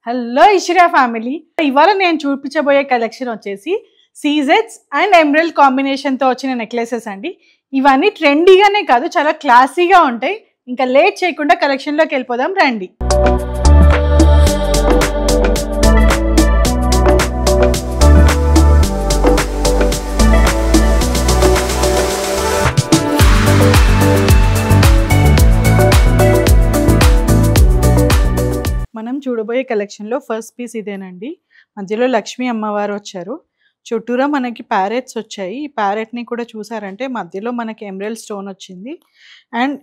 Hello Ishira family, ఇవాళ నేను చూపించబోయే కలెక్షన్ వచ్చేసి సీజెట్స్ అండ్ ఎమరల్డ్ కాంబినేషన్తో వచ్చిన నెక్లెసెస్ అండి. ఇవన్నీ ట్రెండీగానే కాదు, చాలా క్లాసీగా ఉంటాయి. ఇంకా లేట్ చేయకుండా కలెక్షన్లోకి వెళ్ళిపోదాం రండి. మనం చూడబోయే కలెక్షన్లో ఫస్ట్ పీస్ ఇదేనండి. మధ్యలో లక్ష్మీ అమ్మవారు వచ్చారు, చుట్టూరా మనకి ప్యారెట్స్ వచ్చాయి. ఈ ప్యారెట్ని కూడా చూసారంటే మధ్యలో మనకి ఎమరల్డ్ స్టోన్ వచ్చింది. అండ్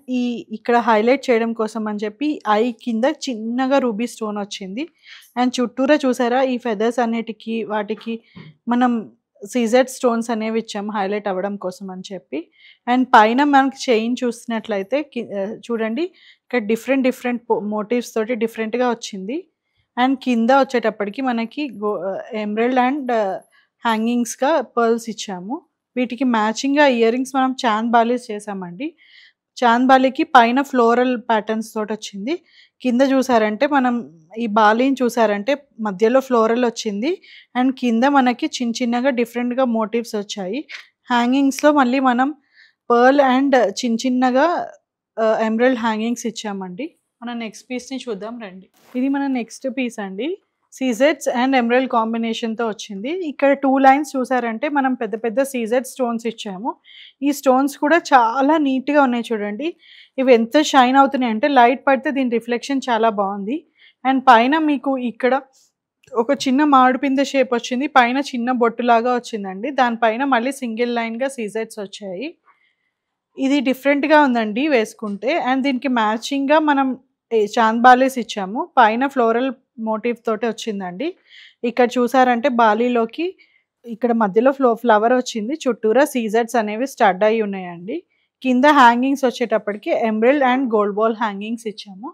ఇక్కడ హైలైట్ చేయడం కోసం అని చెప్పి ఐ కింద చిన్నగా రూబీ స్టోన్ వచ్చింది. అండ్ చుట్టూరా చూసారా ఈ ఫెదర్స్ అన్నిటికీ వాటికి మనం సీజెడ్ స్టోన్స్ అనేవి ఇచ్చాము హైలైట్ అవ్వడం కోసం అని చెప్పి. అండ్ పైన మనకి చైన్ చూసినట్లయితే చూడండి, ఇక్కడ డిఫరెంట్ మోటివ్స్ తోటి డిఫరెంట్గా వచ్చింది. అండ్ కింద వచ్చేటప్పటికి మనకి ఎమరల్డ్ అండ్ హ్యాంగింగ్స్గా పర్ల్స్ ఇచ్చాము. వీటికి మ్యాచింగ్గా ఇయర్ రింగ్స్ మనం చాంద్ బాలీస్ చేసామండి. చాంద్ బాలీకి పైన ఫ్లోరల్ ప్యాటర్న్స్ తోటి వచ్చింది. కింద చూసారంటే మనం ఈ బాలీని చూసారంటే మధ్యలో ఫ్లోరల్ వచ్చింది. అండ్ కింద మనకి చిన్నగా డిఫరెంట్గా మోటివ్స్ వచ్చాయి. హ్యాంగింగ్స్లో మళ్ళీ మనం పర్ల్ అండ్ చిన్నగా ఎమరల్డ్ హ్యాంగింగ్స్ ఇచ్చామండి. మన నెక్స్ట్ పీస్ని చూద్దాం రండి. ఇది మన నెక్స్ట్ పీస్ అండి. సీజెడ్స్ అండ్ ఎమరల్డ్ కాంబినేషన్తో వచ్చింది. ఇక్కడ 2 లైన్స్ చూసారంటే మనం పెద్ద సీజెడ్ స్టోన్స్ ఇచ్చాము. ఈ స్టోన్స్ కూడా చాలా నీట్గా ఉన్నాయి చూడండి. ఇవి ఎంత షైన్ అవుతున్నాయి అంటే లైట్ పడితే దీని రిఫ్లెక్షన్ చాలా బాగుంది. అండ్ పైన మీకు ఇక్కడ ఒక చిన్న మామిడిపింద షేప్ వచ్చింది, పైన చిన్న బొట్టులాగా వచ్చిందండి. దానిపైన మళ్ళీ సింగిల్ లైన్గా సీజెడ్స్ వచ్చాయి. ఇది డిఫరెంట్గా ఉందండి వేసుకుంటే. అండ్ దీనికి మ్యాచింగ్గా మనం చాంద్ బాలీస్ ఇచ్చాము, పైన ఫ్లోరల్ మోటివ్ తోటి వచ్చిందండి. ఇక్కడ చూసారంటే బాలీలోకి ఇక్కడ మధ్యలో ఫ్లవర్ వచ్చింది, చుట్టూరా సీజెడ్స్ అనేవి స్టడ్ అయి ఉన్నాయండి. కింద హ్యాంగింగ్స్ వచ్చేటప్పటికి emerald and gold ball hangings ఇచ్చాము.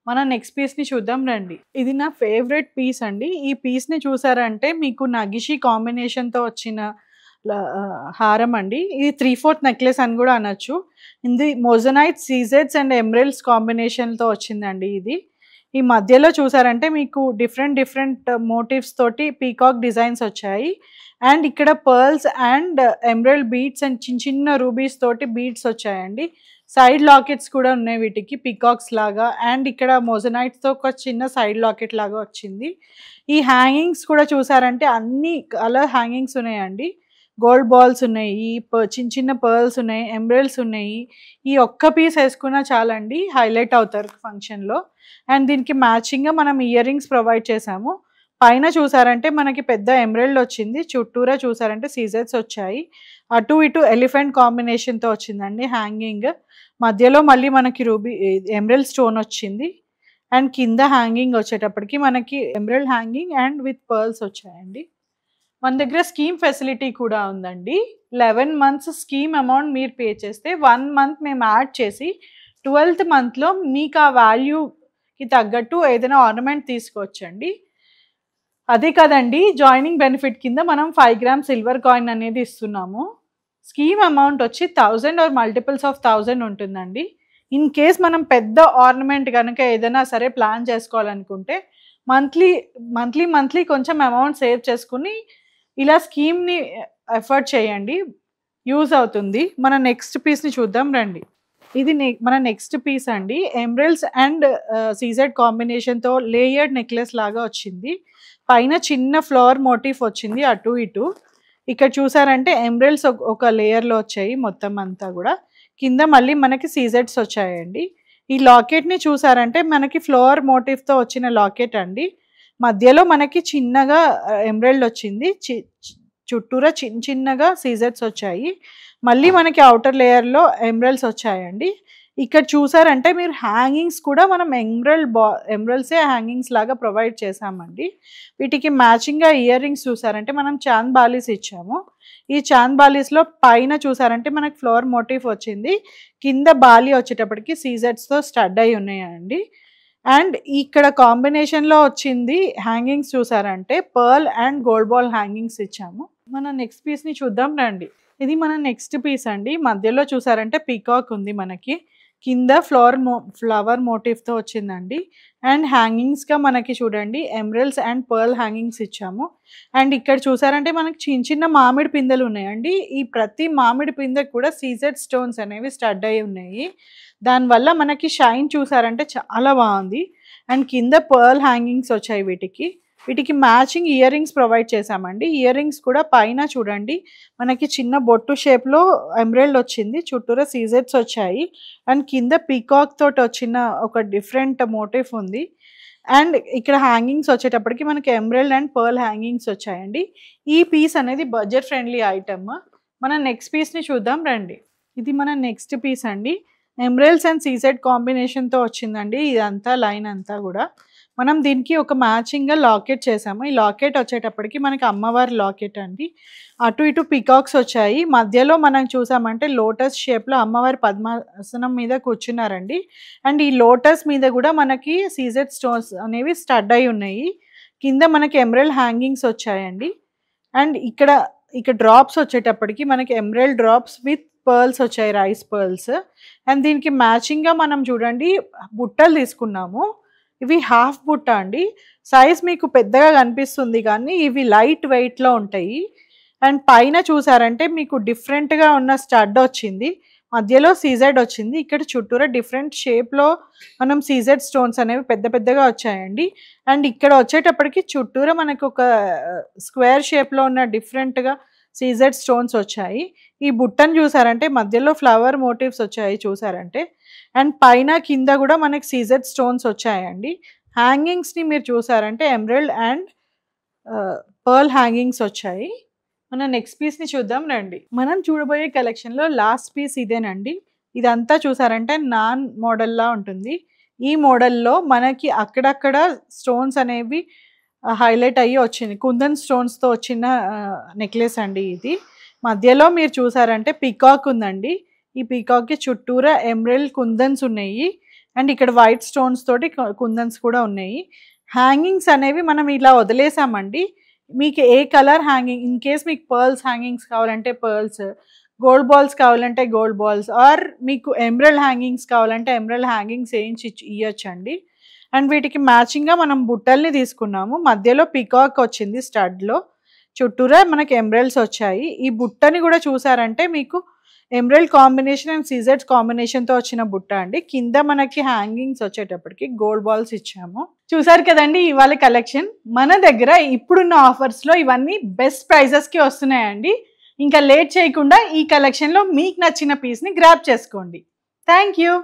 మన నెక్స్ట్ పీస్ని చూద్దాం రండి. ఇది నా ఫేవరెట్ పీస్ అండి. ఈ పీస్ని చూసారంటే మీకు నగిషి కాంబినేషన్తో వచ్చిన హారం అండి. ఇది 3/4 నెక్లెస్ అని కూడా అనొచ్చు. ఇది మోజనైట్ సీజెడ్స్ అండ్ ఎమరల్డ్స్ కాంబినేషన్తో వచ్చిందండి. ఇది ఈ మధ్యలో చూసారంటే మీకు డిఫరెంట్ మోటివ్స్ తోటి పీకాక్ డిజైన్స్ వచ్చాయి. అండ్ ఇక్కడ pearls and emerald beads and చిన్న రూబీస్ తోటి బీడ్స్ వచ్చాయండి. సైడ్ లాకెట్స్ కూడా ఉన్నాయి వీటికి పీకాక్స్ లాగా. అండ్ ఇక్కడ మోజనైట్స్తో ఒక చిన్న సైడ్ లాకెట్ లాగా వచ్చింది. ఈ హ్యాంగింగ్స్ కూడా చూసారంటే అన్ని కలర్ హ్యాంగింగ్స్ ఉన్నాయండి. గోల్డ్ బాల్స్ ఉన్నాయి, చిన్న పర్ల్స్ ఉన్నాయి, ఎమరల్డ్స్ ఉన్నాయి. ఈ ఒక్క పీస్ వేసుకున్నా చాలండి, హైలైట్ అవుతారు ఫంక్షన్లో. అండ్ దీనికి మ్యాచింగ్గా మనం ఇయర్ రింగ్స్ ప్రొవైడ్ చేసాము. పైన చూసారంటే మనకి పెద్ద ఎమరల్డ్ వచ్చింది, చుట్టూరా చూసారంటే సీజెడ్స్ వచ్చాయి. అటు ఇటు ఎలిఫెంట్ కాంబినేషన్తో వచ్చిందండి హ్యాంగింగ్. మధ్యలో మళ్ళీ మనకి రూబీ ఎమరల్డ్ స్టోన్ వచ్చింది. అండ్ కింద హ్యాంగింగ్ వచ్చేటప్పటికి మనకి emerald hanging and with pearls వచ్చాయండి. మన దగ్గర స్కీమ్ ఫెసిలిటీ కూడా ఉందండి. 11 months స్కీమ్ అమౌంట్ మీరు పే చేస్తే 1 month మేము యాడ్ చేసి 12th monthలో మీకు ఆ వాల్యూకి తగ్గట్టు ఏదైనా ఆర్నమెంట్ తీసుకోవచ్చండి. అదే కదండి, జాయినింగ్ బెనిఫిట్ కింద మనం 5 grams సిల్వర్ కాయిన్ అనేది ఇస్తున్నాము. స్కీమ్ అమౌంట్ వచ్చి 1000 ఆర్ మల్టిపుల్స్ ఆఫ్ 1000 ఉంటుందండి. ఇన్ కేస్ మనం పెద్ద ఆర్నమెంట్ కనుక ఏదైనా సరే ప్లాన్ చేసుకోవాలనుకుంటే మంత్లీ కొంచెం అమౌంట్ సేవ్ చేసుకుని ఇలా స్కీమ్ని ఎఫర్ట్ చేయండి, యూజ్ అవుతుంది. మన నెక్స్ట్ పీస్ని చూద్దాం రండి. ఇది మన నెక్స్ట్ పీస్ అండి. ఎమరల్డ్స్ అండ్ సీజెడ్ కాంబినేషన్తో లేయర్డ్ నెక్లెస్ లాగా వచ్చింది. పైన చిన్న ఫ్లవర్ మోటివ్ వచ్చింది అటు ఇటు. ఇక్కడ చూసారంటే ఎమరల్డ్స్ ఒక లేయర్లో వచ్చాయి మొత్తం అంతా కూడా. కింద మళ్ళీ మనకి సీజెడ్స్ వచ్చాయండి. ఈ లాకెట్ని చూసారంటే మనకి ఫ్లవర్ మోటివ్తో వచ్చిన లాకెట్ అండి. మధ్యలో మనకి చిన్నగా ఎమరల్డ్ వచ్చింది, చుట్టూరా చిన్నగా సీజెడ్స్ వచ్చాయి. మళ్ళీ మనకి అవుటర్ లేయర్లో ఎమరల్డ్స్ వచ్చాయండి. ఇక్కడ చూసారంటే మీరు హ్యాంగింగ్స్ కూడా మనం ఎమరల్డ్సే హ్యాంగింగ్స్ లాగా ప్రొవైడ్ చేసామండి. వీటికి మ్యాచింగ్గా ఇయర్ రింగ్స్ చూసారంటే మనం చాంద్ బాలీస్ ఇచ్చాము. ఈ చాంద్ బాలీస్లో పైన చూసారంటే మనకి ఫ్లవర్ మోటివ్ వచ్చింది, కింద బాలీ వచ్చేటప్పటికి సీజెడ్స్తో స్టడ్ అయి ఉన్నాయండి. అండ్ ఇక్కడ కాంబినేషన్లో వచ్చింది హ్యాంగింగ్స్ చూసారంటే pearl and gold ball hangings ఇచ్చాము. మన నెక్స్ట్ పీస్ని చూద్దాం రండి. ఇది మన నెక్స్ట్ పీస్ అండి. మధ్యలో చూసారంటే పీకాక్ ఉంది మనకి, కింద ఫ్లవర్ మోటివ్తో వచ్చిందండి. అండ్ హ్యాంగింగ్స్గా మనకి చూడండి ఎమరల్డ్స్ అండ్ పర్ల్ హ్యాంగింగ్స్ ఇచ్చాము. అండ్ ఇక్కడ చూసారంటే మనకి చిన్న చిన్న మామిడి పిందెలు ఉన్నాయండి. ఈ ప్రతి మామిడి పిందెకి కూడా సీజెడ్ స్టోన్స్ అనేవి స్టడ్ అయి ఉన్నాయి. దానివల్ల మనకి షైన్ చూసారంటే చాలా బాగుంది. అండ్ కింద పర్ల్ హ్యాంగింగ్స్ వచ్చాయి. వీటికి మ్యాచింగ్ ఇయర్ రింగ్స్ ప్రొవైడ్ చేసామండి. ఇయర్ రింగ్స్ కూడా పైన చూడండి మనకి చిన్న బొట్టు షేప్లో ఎమరల్డ్ వచ్చింది, చుట్టూరా సీజెడ్స్ వచ్చాయి. అండ్ కింద పీకాక్ తోటి వచ్చిన ఒక డిఫరెంట్ మోటివ్ ఉంది. అండ్ ఇక్కడ హ్యాంగింగ్స్ వచ్చేటప్పటికి మనకి ఎమరల్డ్ అండ్ పర్ల్ హ్యాంగింగ్స్ వచ్చాయండి. ఈ పీస్ అనేది బడ్జెట్ ఫ్రెండ్లీ ఐటమ్. మన నెక్స్ట్ పీస్ని చూద్దాం రండి. ఇది మన నెక్స్ట్ పీస్ అండి. ఎమరల్డ్స్ అండ్ సీజెడ్ కాంబినేషన్తో వచ్చిందండి. ఇదంతా లైన్ అంతా కూడా మనం దీనికి ఒక మ్యాచింగ్గా లాకెట్ చేసాము. ఈ లాకెట్ వచ్చేటప్పటికి మనకి అమ్మవారి లాకెట్ అండి. అటు ఇటు పికాక్స్ వచ్చాయి. మధ్యలో మనం చూసామంటే లోటస్ షేప్లో అమ్మవారి పద్మాసనం మీద కూర్చున్నారండి. అండ్ ఈ లోటస్ మీద కూడా మనకి సీజెడ్ స్టోన్స్ అనేవి స్టడ్ అయి ఉన్నాయి. కింద మనకి ఎమరల్డ్ హ్యాంగింగ్స్ వచ్చాయండి. అండ్ ఇక్కడ డ్రాప్స్ వచ్చేటప్పటికి మనకి ఎమరల్డ్ డ్రాప్స్ విత్ పర్ల్స్ వచ్చాయి, రైస్ పర్ల్స్. అండ్ దీనికి మ్యాచింగ్గా మనం చూడండి బుట్టలు తీసుకున్నాము. ఇవి హాఫ్ బుట్ట అండి. సైజ్ మీకు పెద్దగా కనిపిస్తుంది కానీ ఇవి లైట్ వెయిట్లో ఉంటాయి. అండ్ పైన చూసారంటే మీకు డిఫరెంట్గా ఉన్న స్టడ్ వచ్చింది, మధ్యలో సీజెడ్ వచ్చింది. ఇక్కడ చుట్టూరా డిఫరెంట్ షేప్లో మనం సీజెడ్ స్టోన్స్ అనేవి పెద్దగా వచ్చాయండి. అండ్ ఇక్కడ వచ్చేటప్పటికి చుట్టూరా మనకు ఒక స్క్వేర్ షేప్లో ఉన్న డిఫరెంట్గా సీజెడ్ స్టోన్స్ వచ్చాయి. ఈ బుట్టను చూసారంటే మధ్యలో ఫ్లవర్ మోటివ్స్ వచ్చాయి చూసారంటే. అండ్ పైన కింద కూడా మనకి సీజెడ్ స్టోన్స్ వచ్చాయండి. హ్యాంగింగ్స్ని మీరు చూసారంటే ఎమరల్డ్ అండ్ పర్ల్ హ్యాంగింగ్స్ వచ్చాయి. మన నెక్స్ట్ పీస్ని చూద్దాం రండి. మనం చూడబోయే కలెక్షన్లో లాస్ట్ పీస్ ఇదేనండి. ఇదంతా చూసారంటే నాన్ మోడల్లా ఉంటుంది. ఈ మోడల్లో మనకి అక్కడక్కడ స్టోన్స్ అనేవి హైలైట్ అయ్యి వచ్చింది. కుందన్ స్టోన్స్తో వచ్చిన నెక్లెస్ అండి ఇది. మధ్యలో మీరు చూసారంటే పీకాక్ ఉందండి. ఈ పీకాక్కి చుట్టూరా ఎమరల్డ్ కుందన్స్ ఉన్నాయి. అండ్ ఇక్కడ వైట్ స్టోన్స్ తోటి కుందన్స్ కూడా ఉన్నాయి. హ్యాంగింగ్స్ అనేవి మనం ఇలా వదిలేసామండి. మీకు ఏ కలర్ హ్యాంగింగ్, ఇన్ కేస్ మీకు పర్ల్స్ హ్యాంగింగ్స్ కావాలంటే పర్ల్స్, గోల్డ్ బాల్స్ కావాలంటే గోల్డ్ బాల్స్, ఆర్ మీకు ఎమరల్డ్ హ్యాంగింగ్స్ కావాలంటే ఎమరల్డ్ హ్యాంగింగ్స్ వేయించి ఇవ్వచ్చండి. అండ్ వీటికి మ్యాచింగ్గా మనం బుట్టల్ని తీసుకున్నాము. మధ్యలో పీకాక్ వచ్చింది స్టడ్లో, చుట్టూరా మనకి ఎమరల్డ్స్ వచ్చాయి. ఈ బుట్టని కూడా చూసారంటే మీకు ఎమరల్డ్ కాంబినేషన్ అండ్ సీజెడ్స్ కాంబినేషన్తో వచ్చిన బుట్ట అండి. కింద మనకి హ్యాంగింగ్స్ వచ్చేటప్పటికి గోల్డ్ బాల్స్ ఇచ్చాము. చూసారు కదండి ఇవాళ కలెక్షన్. మన దగ్గర ఇప్పుడున్న ఆఫర్స్లో ఇవన్నీ బెస్ట్ ప్రైజెస్కి వస్తున్నాయండి. ఇంకా లేట్ చేయకుండా ఈ కలెక్షన్లో మీకు నచ్చిన పీస్ని గ్రాబ్ చేసుకోండి. Thank you.